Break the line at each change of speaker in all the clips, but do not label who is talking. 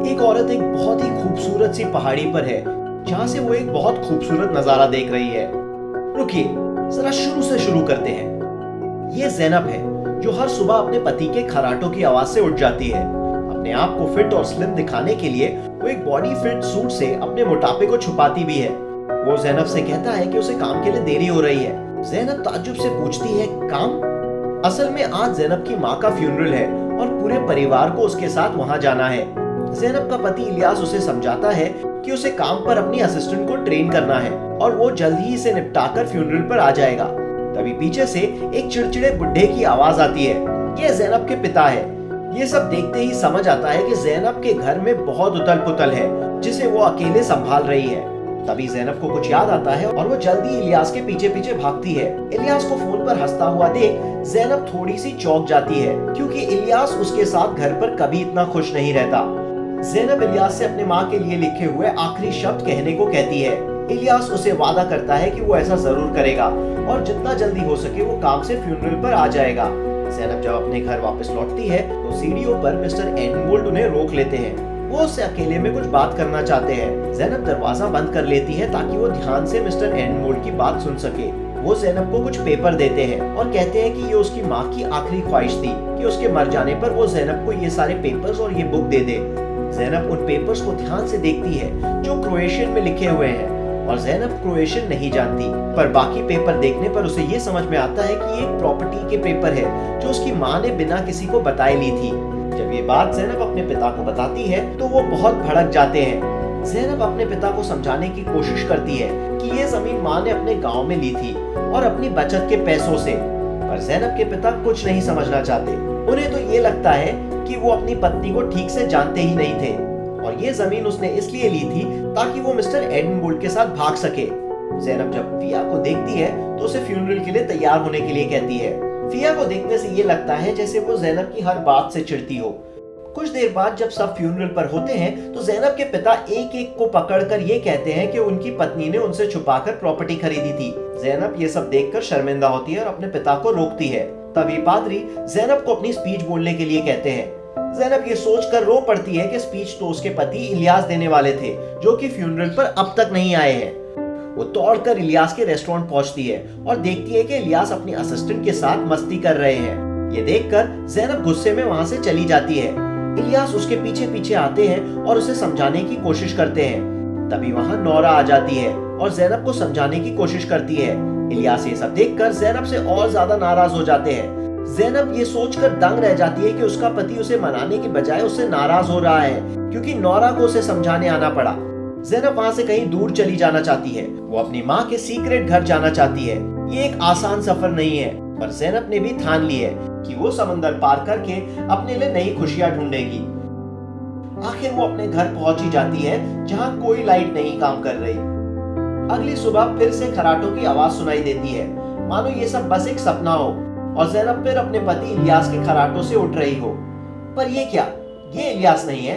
एक औरत एक बहुत ही खूबसूरत सी पहाड़ी पर है जहाँ से वो एक बहुत खूबसूरत नजारा देख रही है। रुकिए, जरा शुरू से शुरू करते हैं। ये ज़ैनब है जो हर सुबह अपने पति के खराटों की आवाज से उठ जाती है। अपने आप को फिट और स्लिम दिखाने के लिए वो एक बॉडी फिट सूट से अपने मोटापे को छुपाती भी है। वो ज़ैनब से कहता है कि उसे काम के लिए देरी हो रही है। ज़ैनब ताज्जुब से पूछती है, काम? असल में आज ज़ैनब की माँ का फ्यूनरल है और पूरे परिवार को उसके साथ वहाँ जाना है। ज़ैनब का पति इलियास उसे समझाता है कि उसे काम पर अपनी असिस्टेंट को ट्रेन करना है और वो जल्द ही इसे निपटाकर फ्यूनरल पर आ जाएगा। तभी पीछे से एक चिड़चिड़े बुड्ढे की आवाज आती है। ये ज़ैनब के पिता है। ये सब देखते ही समझ आता है कि ज़ैनब के घर में बहुत उथल पुथल है जिसे वो अकेले संभाल रही है। तभी ज़ैनब को कुछ याद आता है और वो जल्दी इलियास के पीछे पीछे भागती है। इलियास को फोन पर हंसता हुआ देख ज़ैनब थोड़ी सी चौंक जाती है क्योंकि इलियास उसके साथ घर पर कभी इतना खुश नहीं रहता। ज़ैनब इलियास से अपने माँ के लिए लिखे हुए आखिरी शब्द कहने को कहती है। इलियास उसे वादा करता है कि वो ऐसा जरूर करेगा और जितना जल्दी हो सके वो काम से फ्यूनरल पर आ जाएगा। ज़ैनब जब अपने घर वापस लौटती है तो सीढ़ियों पर मिस्टर एडमोल्ड उन्हें रोक लेते हैं। वो उससे अकेले में कुछ बात करना चाहते हैं। ज़ैनब दरवाजा बंद कर लेती है ताकि वो ध्यान से मिस्टर एडमोल्ड की बात सुन सके। वो ज़ैनब को कुछ पेपर देते हैं और कहते हैं कि ये उसकी माँ की आखिरी ख्वाहिश थी कि उसके मर जाने पर वो ज़ैनब को ये सारे पेपर्स और ये बुक दे दे। ज़ैनब उन पेपर्स को ध्यान से देखती है जो क्रोएशियन में लिखे हुए हैं और ज़ैनब क्रोएशियन नहीं जानती, पर बाकी पेपर देखने पर उसे ये समझ में आता है कि ये एक प्रॉपर्टी के पेपर है जो उसकी माँ ने बिना किसी को बताए ली थी। जब ये बात ज़ैनब अपने पिता को बताती है तो वो बहुत भड़क जाते हैं। ज़ैनब अपने पिता को समझाने की कोशिश करती है कि ये जमीन माँ ने अपने गांव में ली थी और अपनी बचत के पैसों से, पर ज़ैनब के पिता कुछ नहीं समझना चाहते। उन्हें तो ये लगता है कि वो अपनी पत्नी को ठीक से जानते ही नहीं थे और ये जमीन उसने इसलिए ली थी ताकि वो मिस्टर एडमोल्ड के साथ भाग सके। ज़ैनब जब फिया को देखती है तो उसे फ्यूनरल के लिए तैयार होने के लिए कहती है। फिया को देखने से ये लगता है जैसे वो ज़ैनब की हर बात से चिढ़ती हो। कुछ देर बाद जब सब फ्यूनरल पर होते हैं तो ज़ैनब के पिता एक एक को पकड़कर ये कहते हैं कि उनकी पत्नी ने उनसे छुपाकर प्रॉपर्टी खरीदी थी। ज़ैनब ये सब देखकर शर्मिंदा होती है और अपने पिता को रोकती है। तभी पादरी ज़ैनब को अपनी स्पीच बोलने के लिए कहते हैं। ज़ैनब ये सोचकर रो पड़ती है कि स्पीच तो उसके पति इलियास देने वाले थे जो कि फ्यूनरल पर अब तक नहीं आए हैं। वो दौड़कर इलियास के रेस्टोरेंट पहुंचती है और देखती है कि इलियास अपनी असिस्टेंट के साथ मस्ती कर रहे हैं। ये देखकर ज़ैनब गुस्से में वहां से चली जाती है। इलियास उसके पीछे पीछे आते हैं और उसे समझाने की कोशिश करते हैं। तभी वहां नौरा आ जाती है और ज़ैनब को समझाने की कोशिश करती है। इलियास ये सब देखकर ज़ैनब से और ज्यादा नाराज हो जाते हैं। ज़ैनब ये सोचकर दंग रह जाती है कि उसका पति उसे मनाने की बजाय उससे नाराज हो रहा है क्योंकि नौरा को उसे समझाने आना पड़ा। ज़ैनब वहां से कहीं दूर चली जाना चाहती है। वो अपनी माँ के सीक्रेट घर जाना चाहती है। ये एक आसान सफर नहीं है, पर ज़ैनब ने भी ठान ली है कि वो समंदर पार करके अपने लिए नई खुशियां ढूंढेगी। आखिर वो अपने घर पहुंच ही जाती है जहां कोई लाइट नहीं काम कर रही। अगली सुबह फिर से खराटों की आवाज सुनाई देती है, मानो ये सब बस एक सपना हो और ज़ैनब फिर अपने पति इलियास के खराटों से उठ रही हो। पर ये क्या? ये इलियास नहीं है,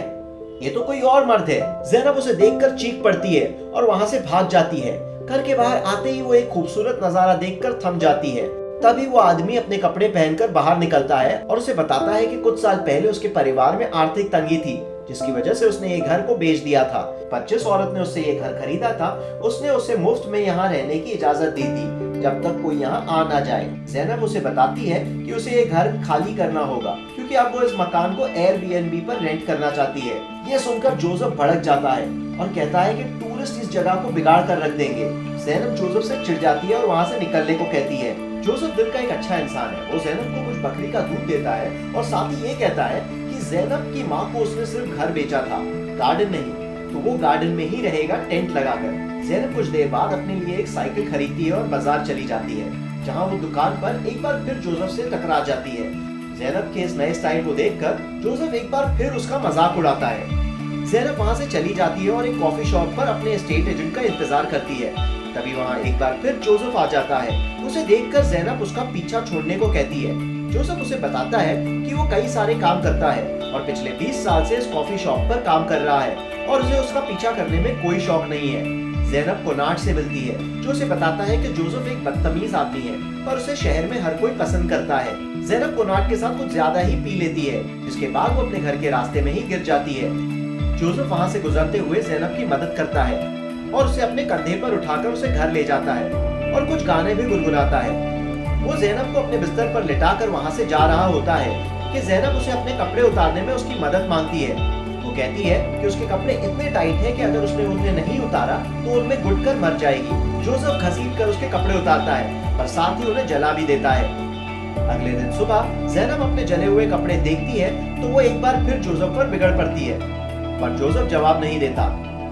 ये तो कोई और मर्द है। ज़ैनब उसे देखकर चीख पड़ती है और वहां से भाग जाती है। घर के बाहर आते ही वो एक खूबसूरत नजारा देखकर थम जाती है। तभी वो आदमी अपने कपड़े पहनकर बाहर निकलता है और उसे बताता है कि कुछ साल पहले उसके परिवार में आर्थिक तंगी थी जिसकी वजह से उसने ये घर को बेच दिया था। पर जिस औरत ने उससे ये घर खरीदा था उसने उसे मुफ्त में यहाँ रहने की इजाजत दी थी जब तक कोई यहाँ आ ना जाए। ज़ैनब उसे बताती है कि उसे ये घर खाली करना होगा क्योंकि अब वो इस मकान को एयरबीएनबी पर रेंट करना चाहती है। ये सुनकर जोसेफ भड़क जाता है और कहता है कि टूरिस्ट इस जगह को बिगाड़ कर रख देंगे। ज़ैनब जोसेफ से चिढ़ जाती है और वहाँ से निकलने को कहती है। जोसेफ दिल का एक अच्छा इंसान है। वो ज़ैनब को कुछ बकरी का दूध देता है और साथ ही ये कहता है कि ज़ैनब की माँ को उसने सिर्फ घर बेचा था, गार्डन नहीं, तो वो गार्डन में ही रहेगा टेंट लगाकर। ज़ैनब कुछ देर बाद अपने लिए एक साइकिल खरीदती है और बाजार चली जाती है जहाँ वो दुकान पर एक बार फिर जोसेफ से टकरा जाती है। ज़ैनब के इस नए स्टाइल को देखकर जोसेफ एक बार फिर उसका मजाक उड़ाता है। ज़ैनब वहाँ से चली जाती है और एक कॉफी शॉप पर अपने एस्टेट एजेंट का इंतजार करती है। तभी वहाँ एक बार फिर जोसेफ आ जाता है। उसे देखकर ज़ैनब उसका पीछा छोड़ने को कहती है। जोसेफ उसे बताता है कि वो कई सारे काम करता है और पिछले 20 साल से इस कॉफी शॉप पर काम कर रहा है और उसे उसका पीछा करने में कोई शौक नहीं है। ज़ैनब कोनार्ड से मिलती है जो उसे बताता है कि जोसेफ एक बदतमीज आदमी है पर उसे शहर में हर कोई पसंद करता है। ज़ैनब कोनार्ड के साथ कुछ ज्यादा ही पी लेती है जिसके बाद वो अपने घर के रास्ते में ही गिर जाती है। जोसेफ वहाँ से गुजरते हुए ज़ैनब की मदद करता है और उसे अपने कंधे पर उठाकर उसे घर ले जाता है और कुछ गाने भी गुनगुनाता है। वो ज़ैनब को अपने बिस्तर पर लिटाकर वहाँ से जा रहा होता है कि ज़ैनब उसे अपने कपड़े उतारने में उसकी मदद मांगती है। वो कहती है कि उसके कपड़े इतने टाइट हैं कि अगर उसने उन्हें नहीं उतारा तो उनमें घुटकर मर जाएगी। जोसेफ घसीट कर उसके कपड़े उतारता है पर साथ ही उन्हें जला भी देता है। अगले दिन सुबह ज़ैनब अपने जले हुए कपड़े देखती है तो वो एक बार फिर जोसेफ पर बिगड़ पड़ती है, पर जोसेफ जवाब नहीं देता,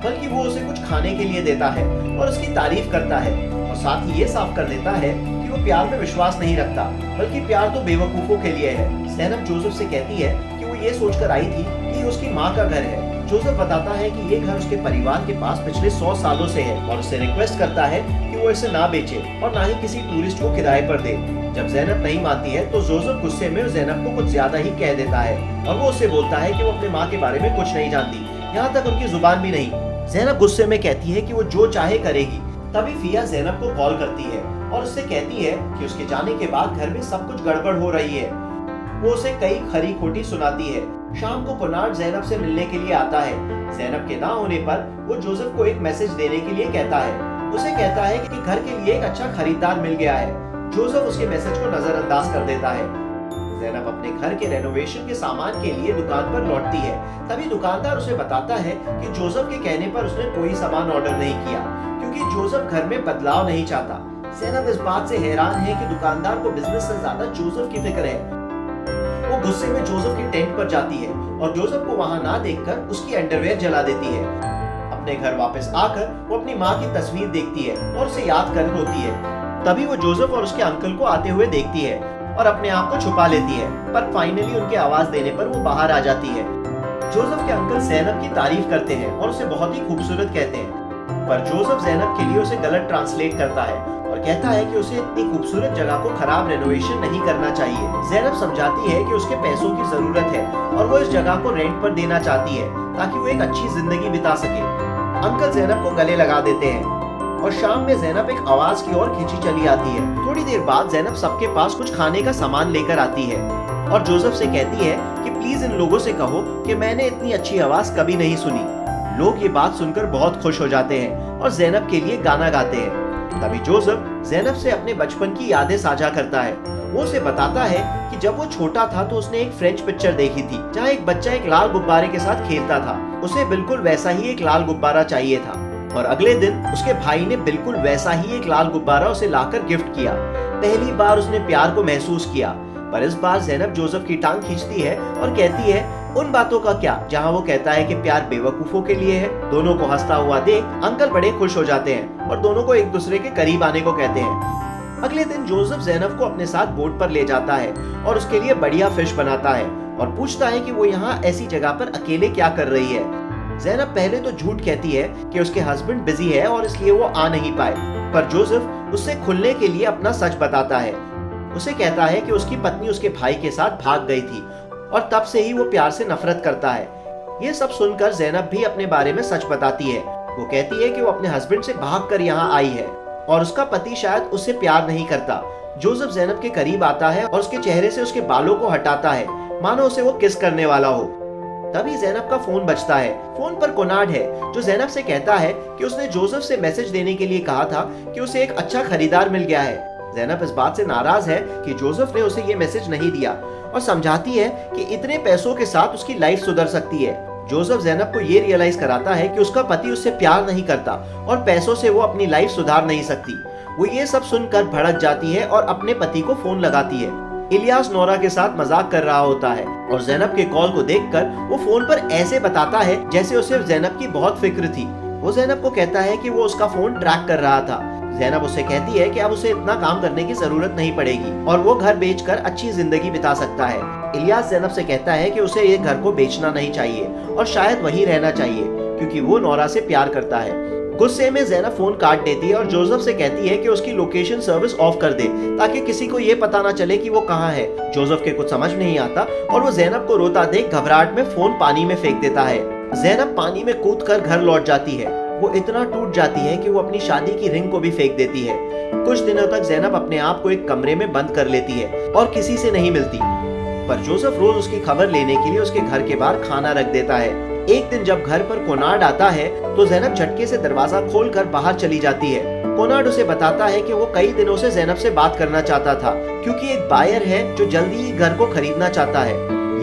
बल्कि वो उसे कुछ खाने के लिए देता है और उसकी तारीफ करता है और साथ ही ये साफ कर देता है कि वो प्यार में विश्वास नहीं रखता, बल्कि प्यार तो बेवकूफों के लिए है। ज़ैनब जोसेफ से कहती है कि वो ये सोचकर आई थी कि उसकी माँ का घर है। जोसेफ बताता है कि ये घर उसके परिवार के पास पिछले 100 सालों से है और उससे रिक्वेस्ट करता है कि वो इसे ना बेचे और ना ही किसी टूरिस्ट को किराए पर दे। जब ज़ैनब नहीं मानती है तो जोसेफ गुस्से में ज़ैनब को कुछ ज्यादा ही कह देता है और वो उससे बोलता है कि वो अपने माँ के बारे में कुछ नहीं जानती, यहाँ तक उनकी जुबान भी नहीं। ज़ैनब गुस्से में कहती है कि वो जो चाहे करेगी। तभी फिया ज़ैनब को कॉल करती है और उससे कहती है कि उसके जाने के बाद घर में सब कुछ गड़बड़ हो रही है। वो उसे कई खरी खोटी सुनाती है। शाम को कोनार्ड ज़ैनब से मिलने के लिए आता है। ज़ैनब के ना होने पर वो जोसेफ को एक मैसेज देने के लिए कहता है। उसे कहता है कि घर के लिए एक अच्छा खरीदार मिल गया है। जोसेफ उसके मैसेज को नजरअंदाज कर देता है। ज़ैनब अपने घर के रेनोवेशन के सामान के लिए दुकान पर लौटती है। तभी दुकानदार उसे बताता है कि जोसेफ के कहने पर उसने कोई सामान ऑर्डर नहीं किया क्योंकि जोसेफ घर में बदलाव नहीं चाहता। ज़ैनब इस बात से हैरान है कि दुकानदार को बिजनेस से ज्यादा जोसेफ की फिक्र है। वो गुस्से में जोसेफ की टेंट पर जाती है और जोसेफ को वहां ना देखकर उसकी अंडरवेयर जला देती है। अपने घर वापस आकर वो अपनी माँ की तस्वीर देखती है और उसे याद कर रोती है। तभी वो जोसेफ और उसके अंकल को आते हुए देखती है और अपने आप को छुपा लेती है, पर फाइनली उनके आवाज देने पर वो बाहर आ जाती है। जोसेफ के अंकल ज़ैनब की तारीफ करते हैं और उसे बहुत ही खूबसूरत कहते हैं, पर जोसेफ ज़ैनब के लिए उसे गलत ट्रांसलेट करता है और कहता है कि उसे इतनी खूबसूरत जगह को खराब रेनोवेशन नहीं करना चाहिए। ज़ैनब समझाती है कि उसके पैसों की जरूरत है और वो इस जगह को रेंट पर देना चाहती है ताकि वो एक अच्छी जिंदगी बिता सके। अंकल ज़ैनब को गले लगा देते हैं और शाम में ज़ैनब एक आवाज की ओर खींची चली आती है। थोड़ी देर बाद ज़ैनब सबके पास कुछ खाने का सामान लेकर आती है और जोसेफ से कहती है कि प्लीज इन लोगों से कहो कि मैंने इतनी अच्छी आवाज कभी नहीं सुनी। लोग ये बात सुनकर बहुत खुश हो जाते हैं और ज़ैनब के लिए गाना गाते हैं। तभी जोसेफ ज़ैनब से अपने बचपन की यादें साझा करता है। वो उसे बताता है कि जब वो छोटा था तो उसने एक फ्रेंच पिक्चर देखी थी जहाँ एक बच्चा एक लाल गुब्बारे के साथ खेलता था। उसे बिल्कुल वैसा ही एक लाल गुब्बारा चाहिए था और अगले दिन उसके भाई ने बिल्कुल वैसा ही एक लाल गुब्बारा उसे लाकर गिफ्ट किया। पहली बार उसने प्यार को महसूस किया, पर इस बार ज़ैनब जोसेफ की टांग खींचती है और कहती है उन बातों का क्या जहां वो कहता है कि प्यार बेवकूफों के लिए है। दोनों को हंसता हुआ देख अंकल बड़े खुश हो जाते हैं और दोनों को एक दूसरे के करीब आने को कहते हैं। अगले दिन जोसेफ ज़ैनब को अपने साथ बोट पर ले जाता है और उसके लिए बढ़िया फिश बनाता है और पूछता है कि वो यहाँ ऐसी जगह पर अकेले क्या कर रही है। ज़ैनब पहले तो झूठ कहती है कि उसके हस्बैंड बिजी है और इसलिए वो आ नहीं पाए, पर जोसेफ उससे खुलने के लिए अपना सच बताता है। उसे कहता है कि उसकी पत्नी उसके भाई के साथ भाग गई थी और तब से ही वो प्यार से नफरत करता है। ये सब सुनकर ज़ैनब भी अपने बारे में सच बताती है। वो कहती है कि वो अपने हस्बैंड से भागकर यहाँ आई है और उसका पति शायद उससे प्यार नहीं करता। जोसेफ ज़ैनब के करीब आता है और उसके चेहरे से उसके बालों को हटाता है, मानो उसे वो किस करने वाला हो। तभी ज़ैनब का फोन बजता है। फोन पर कोनार्ड है जो ज़ैनब से कहता है कि उसने जोसेफ से मैसेज देने के लिए कहा था कि उसे एक अच्छा खरीदार मिल गया है। ज़ैनब इस बात से नाराज है कि जोसेफ ने उसे ये मैसेज नहीं दिया और समझाती है कि इतने पैसों के साथ उसकी लाइफ सुधर सकती है। जोसेफ ज़ैनब को ये रियलाइज कराता है कि उसका पति उससे प्यार नहीं करता और पैसों से वो अपनी लाइफ सुधार नहीं सकती। वो ये सब सुनकर भड़क जाती है और अपने पति को फोन लगाती है। इलियास नोरा के साथ मजाक कर रहा होता है और ज़ैनब के कॉल को देखकर वो फोन पर ऐसे बताता है जैसे उसे ज़ैनब की बहुत फिक्र थी। वो ज़ैनब को कहता है कि वो उसका फोन ट्रैक कर रहा था। ज़ैनब उसे कहती है कि अब उसे इतना काम करने की जरूरत नहीं पड़ेगी और वो घर बेचकर अच्छी जिंदगी बिता सकता है। इलियास ज़ैनब से कहता है कि उसे ये घर को बेचना नहीं चाहिए और शायद वहीं रहना चाहिए क्योंकि वो नोरा से प्यार करता है। गुस्से में ज़ैनब फोन काट देती है और जोसेफ से कहती है कि उसकी लोकेशन सर्विस ऑफ कर दे ताकि किसी को ये पता ना चले कि वो कहाँ है। जोसेफ के कुछ समझ नहीं आता और वो ज़ैनब को रोता देख घबराहट में फोन पानी में फेंक देता है। ज़ैनब पानी में कूदकर घर लौट जाती है। वो इतना टूट जाती है कि वो अपनी शादी की रिंग को भी फेंक देती है। कुछ दिनों तक ज़ैनब अपने आप को एक कमरे में बंद कर लेती है और किसी से नहीं मिलती, पर जोसेफ रोज उसकी खबर लेने के लिए उसके घर के बाहर खाना रख देता है। एक दिन जब घर पर कोनार्ड आता है तो ज़ैनब झटके से दरवाजा खोलकर बाहर चली जाती है। कोनार्ड उसे बताता है कि वो कई दिनों से ज़ैनब से बात करना चाहता था, क्योंकि एक बायर है जो जल्दी ही घर को खरीदना चाहता है।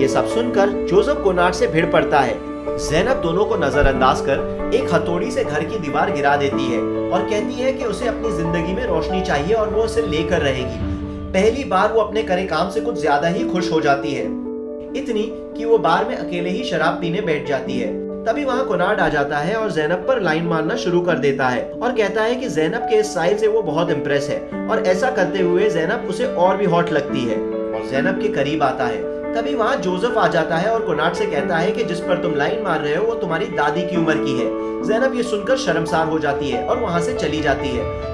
ये सब सुनकर जोसेफ कोनार्ड से भिड़ पड़ता है। ज़ैनब दोनों को नजरअंदाज कर एक हथौड़ी से घर की दीवार गिरा देती है और कहती है कि उसे अपनी जिंदगी में रोशनी चाहिए और वो उसे लेकर रहेगी। पहली बार वो अपने करे काम से कुछ ज्यादा ही खुश हो जाती है, इतनी कि वो बार में अकेले ही शराब पीने बैठ जाती है। तभी वहाँ कोनार्ड आ जाता है और ज़ैनब पर लाइन मारना शुरू कर देता है और कहता है कि ज़ैनब के इस स्टाइल से वो बहुत इम्प्रेस है और ऐसा करते हुए ज़ैनब उसे और भी हॉट लगती है और ज़ैनब के करीब आता है। तभी वहाँ जोसेफ आ जाता है और कोनार्ड से कहता है कि जिस पर तुम लाइन मार रहे हो वो तुम्हारी दादी की उम्र की है। ज़ैनब ये सुनकर शर्मसार हो जाती है और वहाँ से चली जाती है।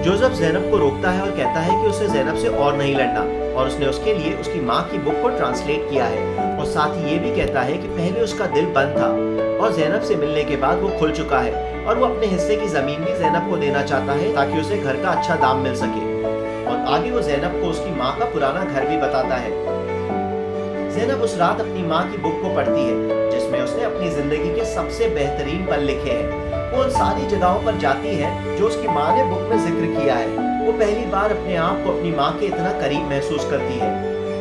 जोसेफ ज़ैनब को रोकता है और कहता है कि उसे ज़ैनब से और नहीं लड़ना और उसने उसके लिए उसकी माँ की बुक को ट्रांसलेट किया है और साथ ही ये भी कहता है कि पहले उसका दिल बंद था और ज़ैनब से मिलने के बाद वो खुल चुका है और वो अपने हिस्से की ज़मीन भी ज़ैनब को देना चाहता है ताकि उसे घर का अच्छा दाम मिल सके। और आगे वो ज़ैनब को उसकी माँ का पुराना घर भी बताता है। ज़ैनब उस रात अपनी माँ की बुक को पढ़ती है जिसमें उसने अपनी जिंदगी के सबसे बेहतरीन पल लिखे हैं। वो उन सारी जगहों पर जाती है जो उसकी माँ ने बुक में जिक्र किया है। वो पहली बार अपने आप को अपनी माँ के इतना करीब महसूस करती है।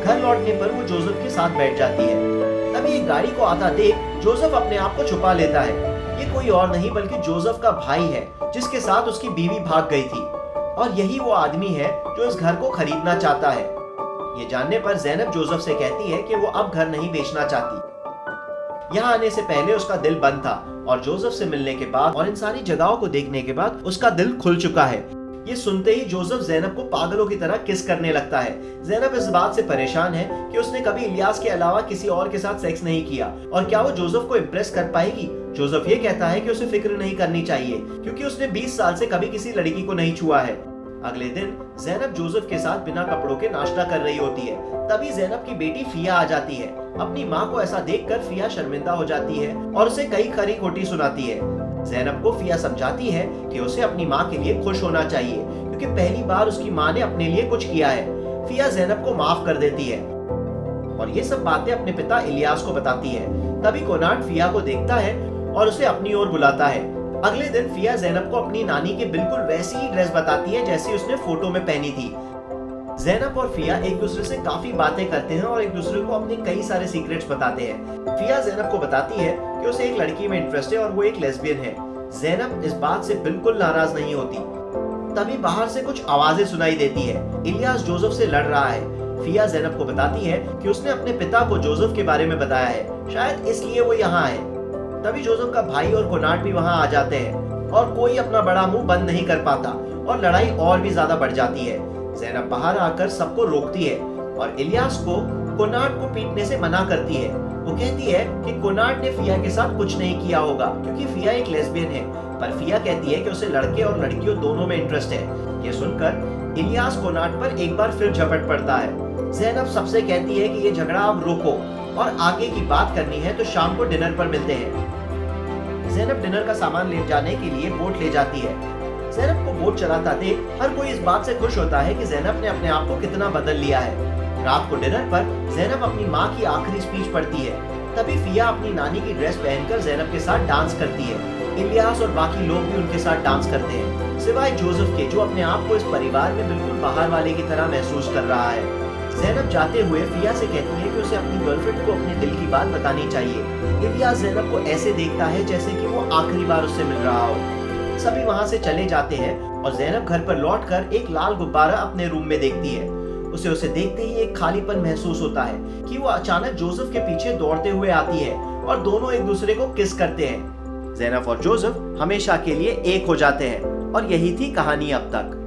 घर लौटने पर वो जोसेफ के साथ बैठ जाती है। तभी एक गाड़ी को आता देख जोसेफ अपने आप को छुपा लेता है। ये कोई और नहीं बल्कि जोसेफ का भाई है जिसके साथ उसकी बीवी भाग गई थी और यही वो आदमी है जो इस घर को खरीदना चाहता है। ये जानने पर ज़ैनब जोसेफ से कहती है कि वो अब घर नहीं बेचना चाहती। यहाँ आने से पहले उसका दिल बंद था और जोसेफ से मिलने के बाद और इन सारी जगहों को देखने के बाद उसका दिल खुल चुका है। ये सुनते ही जोसेफ ज़ैनब को पागलों की तरह किस करने लगता है। ज़ैनब इस बात से परेशान है कि उसने कभी इलियास के अलावा किसी और के साथ सेक्स नहीं किया और क्या वो जोसेफ को इम्प्रेस कर पाएगी। जोसेफ ये कहता है कि उसे फिक्र नहीं करनी चाहिए क्योंकि उसने 20 साल से कभी किसी लड़की को नहीं छुआ है। अगले दिन ज़ैनब जोसेफ के साथ बिना कपड़ों के नाश्ता कर रही होती है। तभी ज़ैनब की बेटी फिया आ जाती है। अपनी माँ को ऐसा देखकर फिया शर्मिंदा हो जाती है और उसे कई खरी खोटी सुनाती है। ज़ैनब को फिया समझाती है कि उसे अपनी माँ के लिए खुश होना चाहिए क्योंकि पहली बार उसकी माँ ने अपने लिए कुछ किया है। फिया ज़ैनब को माफ कर देती है और ये सब बातें अपने पिता इलियास को बताती है। तभी कोनार्ड फिया को देखता है और उसे अपनी ओर बुलाता है। अगले दिन फिया ज़ैनब को अपनी नानी की बिल्कुल वैसी ही ड्रेस बताती है जैसी उसने फोटो में पहनी थी। ज़ैनब और फिया एक दूसरे से काफी बातें करते हैं और एक दूसरे को अपने कई सारे सीक्रेट्स बताते हैं। फिया ज़ैनब को बताती है कि उसे एक लड़की में इंटरेस्ट है और वो एक लेस्बियन है। ज़ैनब इस बात से बिल्कुल नाराज नहीं होती। तभी बाहर से कुछ आवाजें सुनाई देती है। इलियास जोसेफ से लड़ रहा है। फिया ज़ैनब को बताती है कि उसने अपने पिता को जोसेफ के बारे में बताया है, शायद इसलिए वो यहाँ आए। तभी जोसेफ का भाई और कोनार्ड भी वहाँ आ जाते हैं और कोई अपना बड़ा मुंह बंद नहीं कर पाता और लड़ाई और भी ज्यादा बढ़ जाती है। ज़ैनब बाहर आकर सबको रोकती है और इलियास को कोनार्ड को पीटने से मना करती है। वो कहती है कि कोनार्ड ने फिया के साथ कुछ नहीं किया होगा क्योंकि फिया एक लेस्बियन है, पर फिया कहती है कि उसे लड़के और लड़कियों दोनों में इंटरेस्ट है। ये सुनकर इलियास कोनार्ड पर एक बार फिर झपट पड़ता है। ज़ैनब सबसे कहती है कि ये झगड़ा अब रोको और आगे की बात करनी है तो शाम को डिनर पर मिलते हैं। ज़ैनब डिनर का सामान ले जाने के लिए बोट ले जाती है। ज़ैनब को बोट चलाता देख हर कोई इस बात से खुश होता है कि ज़ैनब ने अपने आप को कितना बदल लिया है। रात को डिनर पर ज़ैनब अपनी माँ की आखिरी स्पीच पढ़ती है। तभी फिया अपनी नानी की ड्रेस पहनकर ज़ैनब के साथ डांस करती है। इलियास और बाकी लोग भी उनके साथ डांस करते हैं, सिवाय जोसेफ के जो अपने आप को इस परिवार में बिल्कुल बाहर वाले की तरह महसूस कर रहा है। ज़ैनब जाते हुए फिया से कहती है कि उसे अपनी गर्लफ्रेंड को अपने दिल की बात बतानी चाहिए। इलियास ज़ैनब को ऐसे देखता है जैसे कि वो आखिरी बार उससे मिल रहा हो। सभी वहाँ से चले जाते हैं और ज़ैनब घर पर लौटकर एक लाल गुब्बारा अपने रूम में देखती है। उसे देखते ही एक खालीपन महसूस होता है कि वो अचानक जोसेफ के पीछे दौड़ते हुए आती है और दोनों एक दूसरे को किस करते हैं। ज़ैनब और जोसेफ हमेशा के लिए एक हो जाते हैं और यही थी कहानी अब तक।